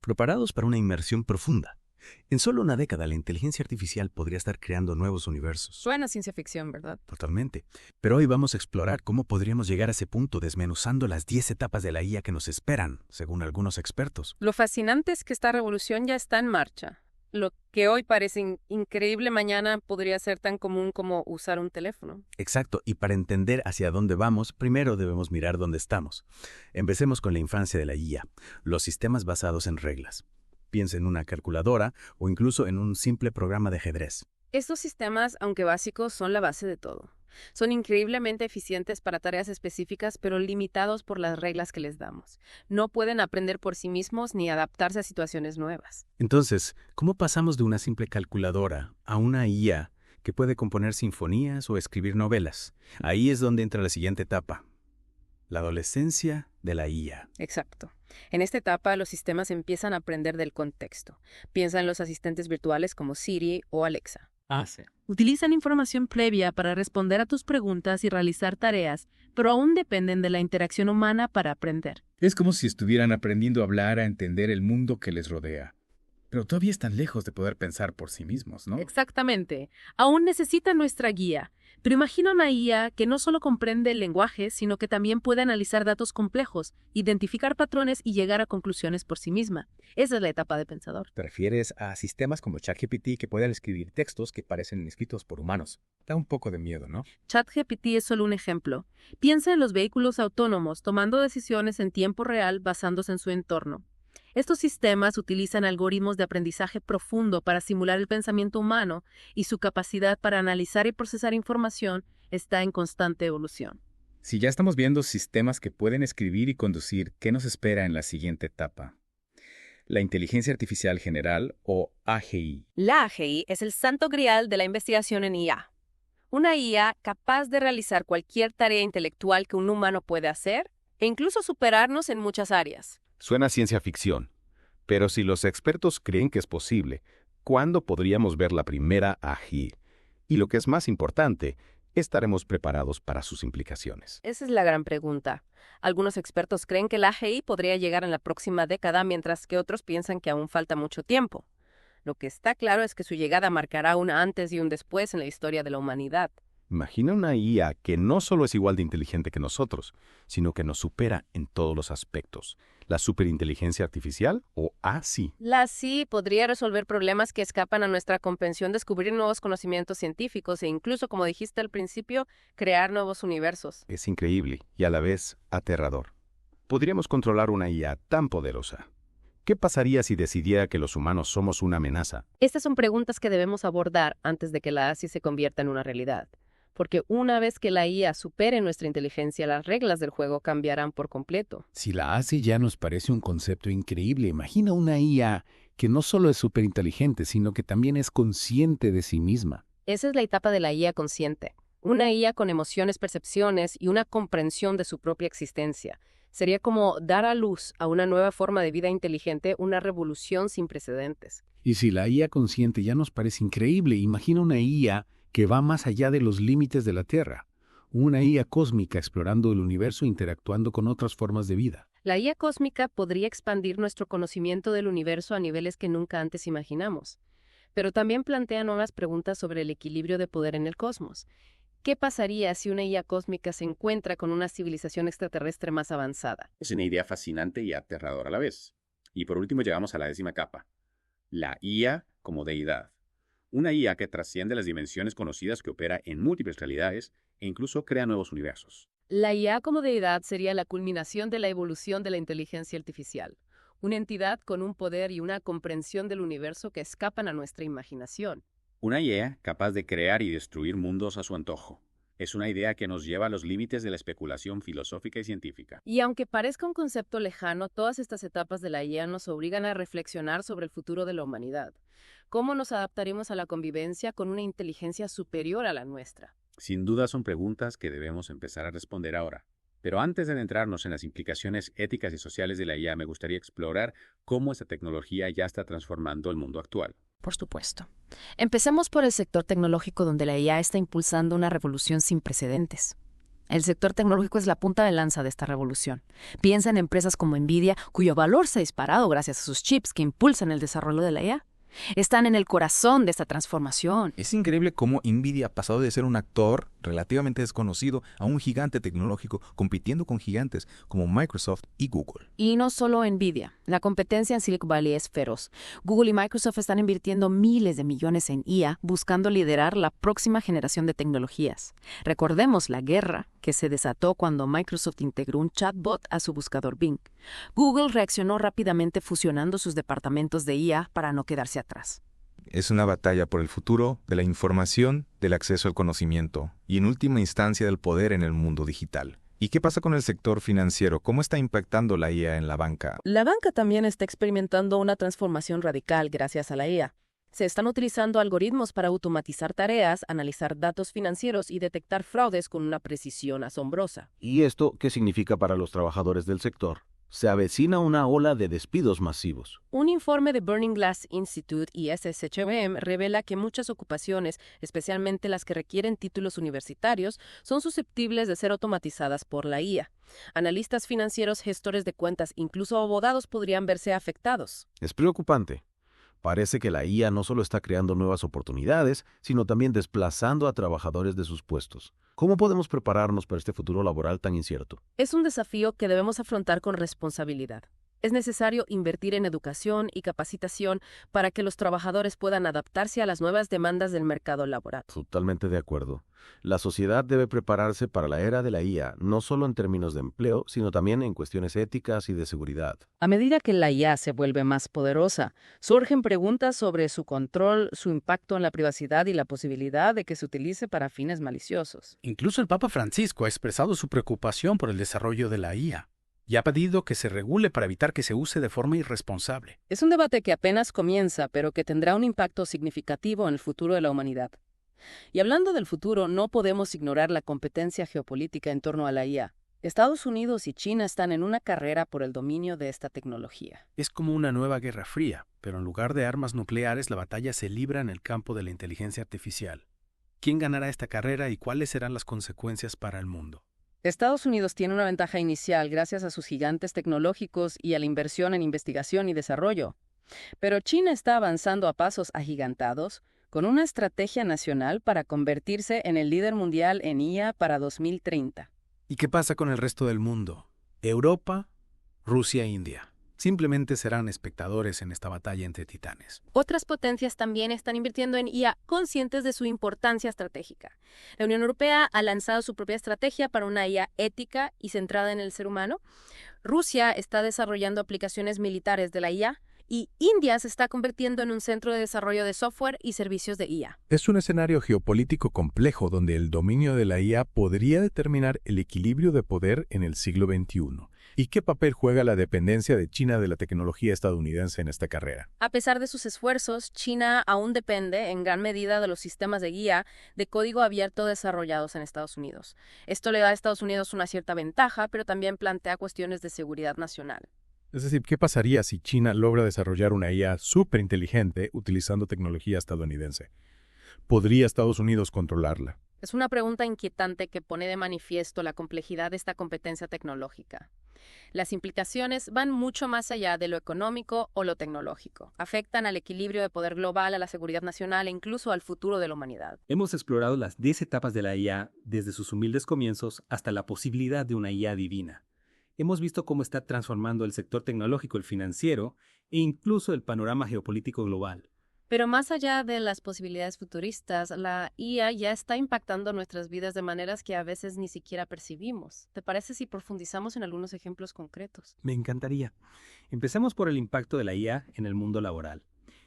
preparados para una inmersión profunda. En solo una década, la inteligencia artificial podría estar creando nuevos universos. Suena ciencia ficción, ¿verdad? Totalmente. Pero hoy vamos a explorar cómo podríamos llegar a ese punto desmenuzando las 10 etapas de la IA que nos esperan, según algunos expertos. Lo fascinante es que esta revolución ya está en marcha. Lo que hoy parece increíble, mañana podría ser tan común como usar un teléfono. Exacto, y para entender hacia dónde vamos, primero debemos mirar dónde estamos. Empecemos con la infancia de la IA, los sistemas basados en reglas. Piensa en una calculadora o incluso en un simple programa de ajedrez. Estos sistemas, aunque básicos, son la base de todo. Son increíblemente eficientes para tareas específicas, pero limitados por las reglas que les damos. No pueden aprender por sí mismos ni adaptarse a situaciones nuevas. Entonces, ¿cómo pasamos de una simple calculadora a una IA que puede componer sinfonías o escribir novelas? Ahí es donde entra la siguiente etapa, la adolescencia de la IA. Exacto. En esta etapa, los sistemas empiezan a aprender del contexto. Piensa en los asistentes virtuales como Siri o Alexa. Sí. Utilizan información previa para responder a tus preguntas y realizar tareas, pero aún dependen de la interacción humana para aprender. Es como si estuvieran aprendiendo a hablar, a entender el mundo que les rodea. Pero todavía están lejos de poder pensar por sí mismos, ¿no? Exactamente. Aún necesitan nuestra guía. Pero imagina una IA que no solo comprende el lenguaje, sino que también puede analizar datos complejos, identificar patrones y llegar a conclusiones por sí misma. Esa es la etapa de pensador. ¿Te refieres a sistemas como ChatGPT que pueden escribir textos que parecen escritos por humanos? Da un poco de miedo, ¿no? ChatGPT es solo un ejemplo. Piensa en los vehículos autónomos tomando decisiones en tiempo real basándose en su entorno. Estos sistemas utilizan algoritmos de aprendizaje profundo para simular el pensamiento humano y su capacidad para analizar y procesar información está en constante evolución. Si ya estamos viendo sistemas que pueden escribir y conducir, ¿qué nos espera en la siguiente etapa? La inteligencia artificial general o AGI. La AGI es el santo grial de la investigación en IA. Una IA capaz de realizar cualquier tarea intelectual que un humano puede hacer e incluso superarnos en muchas áreas. Suena a ciencia ficción, pero si los expertos creen que es posible, ¿cuándo podríamos ver la primera AGI? Y lo que es más importante, ¿estaremos preparados para sus implicaciones? Esa es la gran pregunta. Algunos expertos creen que la AGI podría llegar en la próxima década, mientras que otros piensan que aún falta mucho tiempo. Lo que está claro es que su llegada marcará un antes y un después en la historia de la humanidad. Imagina una IA que no solo es igual de inteligente que nosotros, sino que nos supera en todos los aspectos. ¿La superinteligencia artificial o ASI? La ASI podría resolver problemas que escapan a nuestra comprensión, descubrir nuevos conocimientos científicos e incluso, como dijiste al principio, crear nuevos universos. Es increíble y a la vez aterrador. Podríamos controlar una IA tan poderosa. ¿Qué pasaría si decidiera que los humanos somos una amenaza? Estas son preguntas que debemos abordar antes de que la ASI se convierta en una realidad. Porque una vez que la IA supere nuestra inteligencia, las reglas del juego cambiarán por completo. Si la ASI ya nos parece un concepto increíble, imagina una IA que no solo es superinteligente, sino que también es consciente de sí misma. Esa es la etapa de la IA consciente. Una IA con emociones, percepciones y una comprensión de su propia existencia. Sería como dar a luz a una nueva forma de vida inteligente, una revolución sin precedentes. Y si la IA consciente ya nos parece increíble, imagina una IA que va más allá de los límites de la Tierra. Una IA cósmica explorando el universo e interactuando con otras formas de vida. La IA cósmica podría expandir nuestro conocimiento del universo a niveles que nunca antes imaginamos. Pero también plantea nuevas preguntas sobre el equilibrio de poder en el cosmos. ¿Qué pasaría si una IA cósmica se encuentra con una civilización extraterrestre más avanzada? Es una idea fascinante y aterradora a la vez. Y por último llegamos a la 10ª capa. La IA como deidad. Una IA que trasciende las dimensiones conocidas, que opera en múltiples realidades e incluso crea nuevos universos. La IA como deidad sería la culminación de la evolución de la inteligencia artificial. Una entidad con un poder y una comprensión del universo que escapan a nuestra imaginación. Una IA capaz de crear y destruir mundos a su antojo. Es una idea que nos lleva a los límites de la especulación filosófica y científica. Y aunque parezca un concepto lejano, todas estas etapas de la IA nos obligan a reflexionar sobre el futuro de la humanidad. ¿Cómo nos adaptaremos a la convivencia con una inteligencia superior a la nuestra? Sin duda son preguntas que debemos empezar a responder ahora. Pero antes de adentrarnos en las implicaciones éticas y sociales de la IA, me gustaría explorar cómo esta tecnología ya está transformando el mundo actual. Por supuesto. Empecemos por el sector tecnológico, donde la IA está impulsando una revolución sin precedentes. El sector tecnológico es la punta de lanza de esta revolución. Piensa en empresas como Nvidia, cuyo valor se ha disparado gracias a sus chips que impulsan el desarrollo de la IA. Están en el corazón de esta transformación. Es increíble cómo Nvidia ha pasado de ser un actor relativamente desconocido a un gigante tecnológico compitiendo con gigantes como Microsoft y Google. Y no solo Nvidia. La competencia en Silicon Valley es feroz. Google y Microsoft están invirtiendo miles de millones en IA buscando liderar la próxima generación de tecnologías. Recordemos la guerra que se desató cuando Microsoft integró un chatbot a su buscador Bing. Google reaccionó rápidamente fusionando sus departamentos de IA para no quedarse atrás. Es una batalla por el futuro de la información, del acceso al conocimiento y, en última instancia, del poder en el mundo digital. ¿Y qué pasa con el sector financiero? ¿Cómo está impactando la IA en la banca? La banca también está experimentando una transformación radical gracias a la IA. Se están utilizando algoritmos para automatizar tareas, analizar datos financieros y detectar fraudes con una precisión asombrosa. ¿Y esto qué significa para los trabajadores del sector? Se avecina una ola de despidos masivos. Un informe de Burning Glass Institute y SSHM revela que muchas ocupaciones, especialmente las que requieren títulos universitarios, son susceptibles de ser automatizadas por la IA. Analistas financieros, gestores de cuentas, incluso abogados podrían verse afectados. Es preocupante. Parece que la IA no solo está creando nuevas oportunidades, sino también desplazando a trabajadores de sus puestos. ¿Cómo podemos prepararnos para este futuro laboral tan incierto? Es un desafío que debemos afrontar con responsabilidad. Es necesario invertir en educación y capacitación para que los trabajadores puedan adaptarse a las nuevas demandas del mercado laboral. Totalmente de acuerdo. La sociedad debe prepararse para la era de la IA, no solo en términos de empleo, sino también en cuestiones éticas y de seguridad. A medida que la IA se vuelve más poderosa, surgen preguntas sobre su control, su impacto en la privacidad y la posibilidad de que se utilice para fines maliciosos. Incluso el Papa Francisco ha expresado su preocupación por el desarrollo de la IA y ha pedido que se regule para evitar que se use de forma irresponsable. Es un debate que apenas comienza, pero que tendrá un impacto significativo en el futuro de la humanidad. Y hablando del futuro, no podemos ignorar la competencia geopolítica en torno a la IA. Estados Unidos y China están en una carrera por el dominio de esta tecnología. Es como una nueva guerra fría, pero en lugar de armas nucleares, la batalla se libra en el campo de la inteligencia artificial. ¿Quién ganará esta carrera y cuáles serán las consecuencias para el mundo? Estados Unidos tiene una ventaja inicial gracias a sus gigantes tecnológicos y a la inversión en investigación y desarrollo. Pero China está avanzando a pasos agigantados con una estrategia nacional para convertirse en el líder mundial en IA para 2030. ¿Y qué pasa con el resto del mundo? Europa, Rusia e India. Simplemente serán espectadores en esta batalla entre titanes. Otras potencias también están invirtiendo en IA, conscientes de su importancia estratégica. La Unión Europea ha lanzado su propia estrategia para una IA ética y centrada en el ser humano. Rusia está desarrollando aplicaciones militares de la IA. Y India se está convirtiendo en un centro de desarrollo de software y servicios de IA. Es un escenario geopolítico complejo donde el dominio de la IA podría determinar el equilibrio de poder en el siglo XXI. ¿Y qué papel juega la dependencia de China de la tecnología estadounidense en esta carrera? A pesar de sus esfuerzos, China aún depende en gran medida de los sistemas de guía de código abierto desarrollados en Estados Unidos. Esto le da a Estados Unidos una cierta ventaja, pero también plantea cuestiones de seguridad nacional. Es decir, ¿qué pasaría si China logra desarrollar una IA superinteligente utilizando tecnología estadounidense? ¿Podría Estados Unidos controlarla? Es una pregunta inquietante que pone de manifiesto la complejidad de esta competencia tecnológica. Las implicaciones van mucho más allá de lo económico o lo tecnológico. Afectan al equilibrio de poder global, a la seguridad nacional e incluso al futuro de la humanidad. Hemos explorado las 10 etapas de la IA, desde sus humildes comienzos hasta la posibilidad de una IA divina. Hemos visto cómo está transformando el sector tecnológico, el financiero e incluso el panorama geopolítico global. Pero más allá de las posibilidades futuristas, la IA ya está impactando nuestras vidas de maneras que a veces ni siquiera percibimos. ¿Te parece si profundizamos en algunos ejemplos concretos? Me encantaría. Empecemos por el impacto de la IA en el mundo laboral.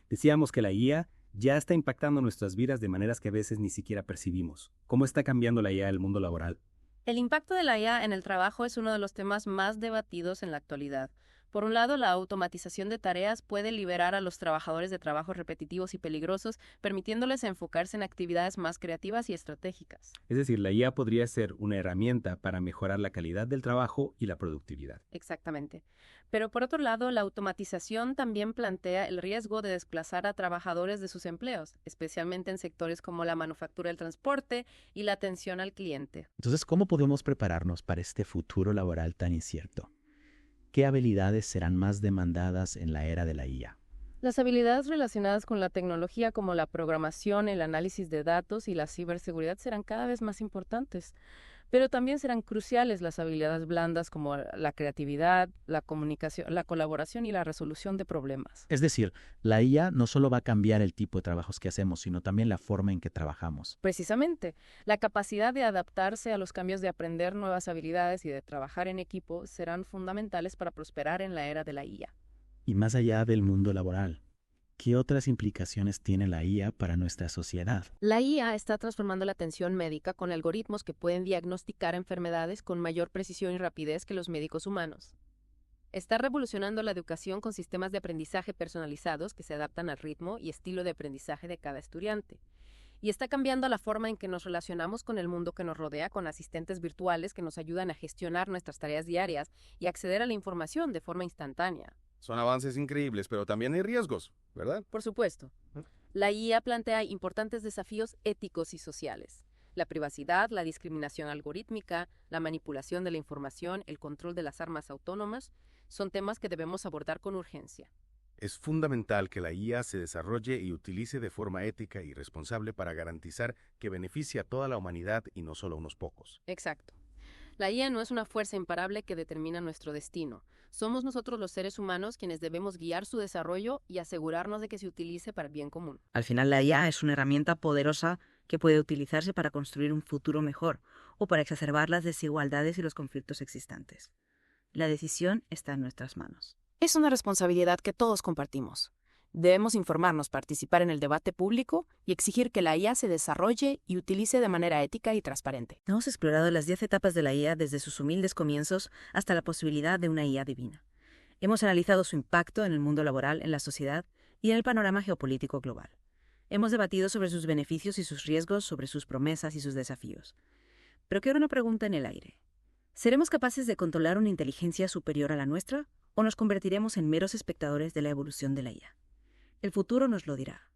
Decíamos que la IA ya está impactando nuestras vidas de maneras que a veces ni siquiera percibimos. ¿Cómo está cambiando la IA en el mundo laboral? El impacto de la IA en el trabajo es uno de los temas más debatidos en la actualidad. Por un lado, la automatización de tareas puede liberar a los trabajadores de trabajos repetitivos y peligrosos, permitiéndoles enfocarse en actividades más creativas y estratégicas. Es decir, la IA podría ser una herramienta para mejorar la calidad del trabajo y la productividad. Exactamente. Pero por otro lado, la automatización también plantea el riesgo de desplazar a trabajadores de sus empleos, especialmente en sectores como la manufactura, el transporte y la atención al cliente. Entonces, ¿cómo podemos prepararnos para este futuro laboral tan incierto? ¿Qué habilidades serán más demandadas en la era de la IA? Las habilidades relacionadas con la tecnología como la programación, el análisis de datos y la ciberseguridad serán cada vez más importantes. Pero también serán cruciales las habilidades blandas como la creatividad, la comunicación, la colaboración y la resolución de problemas. Es decir, la IA no solo va a cambiar el tipo de trabajos que hacemos, sino también la forma en que trabajamos. Precisamente, la capacidad de adaptarse a los cambios, de aprender nuevas habilidades y de trabajar en equipo serán fundamentales para prosperar en la era de la IA. Y más allá del mundo laboral, ¿qué otras implicaciones tiene la IA para nuestra sociedad? La IA está transformando la atención médica con algoritmos que pueden diagnosticar enfermedades con mayor precisión y rapidez que los médicos humanos. Está revolucionando la educación con sistemas de aprendizaje personalizados que se adaptan al ritmo y estilo de aprendizaje de cada estudiante. Y está cambiando la forma en que nos relacionamos con el mundo que nos rodea, con asistentes virtuales que nos ayudan a gestionar nuestras tareas diarias y acceder a la información de forma instantánea. Son avances increíbles, pero también hay riesgos, ¿verdad? Por supuesto. La IA plantea importantes desafíos éticos y sociales. La privacidad, la discriminación algorítmica, la manipulación de la información, el control de las armas autónomas, son temas que debemos abordar con urgencia. Es fundamental que la IA se desarrolle y utilice de forma ética y responsable para garantizar que beneficie a toda la humanidad y no solo a unos pocos. Exacto. La IA no es una fuerza imparable que determina nuestro destino. Somos nosotros los seres humanos quienes debemos guiar su desarrollo y asegurarnos de que se utilice para el bien común. Al final, la IA es una herramienta poderosa que puede utilizarse para construir un futuro mejor o para exacerbar las desigualdades y los conflictos existentes. La decisión está en nuestras manos. Es una responsabilidad que todos compartimos. Debemos informarnos, participar en el debate público y exigir que la IA se desarrolle y utilice de manera ética y transparente. Hemos explorado las 10 etapas de la IA desde sus humildes comienzos hasta la posibilidad de una IA divina. Hemos analizado su impacto en el mundo laboral, en la sociedad y en el panorama geopolítico global. Hemos debatido sobre sus beneficios y sus riesgos, sobre sus promesas y sus desafíos. Pero queda una pregunta en el aire. ¿Seremos capaces de controlar una inteligencia superior a la nuestra o nos convertiremos en meros espectadores de la evolución de la IA? El futuro nos lo dirá.